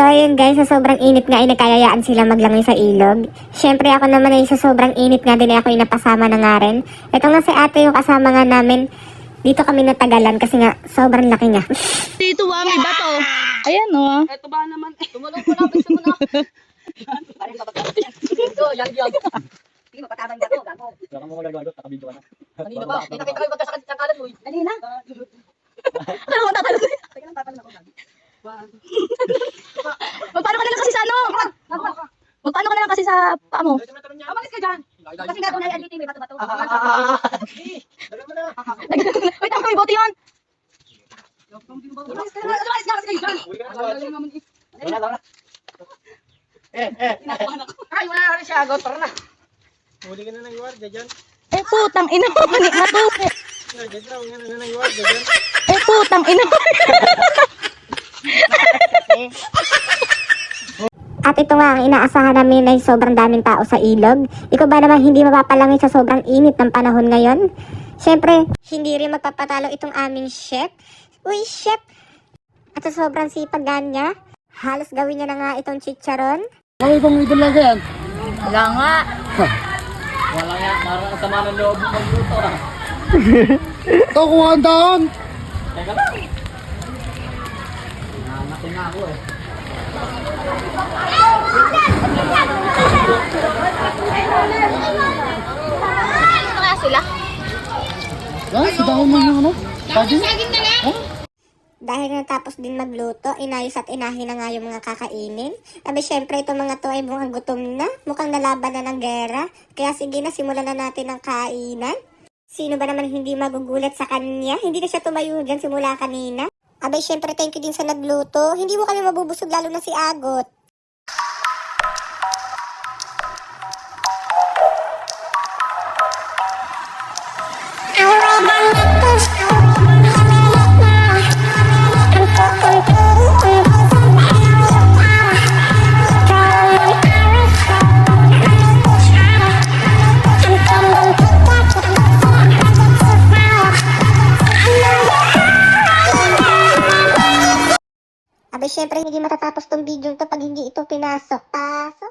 So ayun guys, sa sobrang init nga ay nagkayayaan sila maglangoy sa ilog. Siyempre ako naman ay sa sobrang init nga din ay ako ay napasama na nga rin. Ito nga si ate yung kasama nga namin. Dito kami natagalan kasi nga sobrang laki niya. Dito ba may bato? Ayan o. Ito ba naman? Tumulong ko na, bisa mo na. Ito, yan. Hindi mapatabang ba ito, gago. Baka mo magagawa, nakabidyo ka na. Kanina ba? Hindi nakita ko yung magkasakit sa kalan mo. Kanina? Ano mo tatalo? Teka lang, tatanong ako. Magpaano ka na lang kasi sa ano? Magpaano ka na lang kasi sa paa mo? Amalis ka dyan. Kasi nga kung nai-admit may bato-bato. Wait, ako may bote yun. Amalis ka na, amalis ka kasi dyan. Wala. Ay, wala na rin siya. Go, tara na. Huli ka na ng guardia dyan. Eh putang ina mo. Matuki. Dyan daw, nga na ng guardia dyan. Eh putang ina mo. At ito nga ang inaasahan namin ay sobrang daming tao sa ilog. Ikaw ba naman hindi mapapalangi sa sobrang init ng panahon ngayon? Siyempre, hindi rin magpapatalo itong aming chef. Uy, chef! At sa sobrang sipag niya, halos gawin niya na nga itong chicharon. Kami pang ito lang yan. Wala nga. Wala nga, parang sama ng loob mo magluto ah. Ito kung ang taon. Teka lang. Namatin na ako eh. Ano kaya sila? Yan, si taon mo yung ano. Pwede? Dahil natapos din magluto, inayos at inahin na nga yung mga kakainin. Abi syempre itong mga to ay mukhang gutom na, mukhang nalaban na ng gera. Kaya sige na, simulan na natin ang kainan. Sino ba naman hindi magugulat sa kanya? Hindi na siya tumayo dyan simula kanina. Abay syempre thank you din sa nagluto. Hindi mo kami mabubusog lalo na si Agot. Abay, syempre, hindi matatapos tong video to pag hindi ito pinasok. Pasok.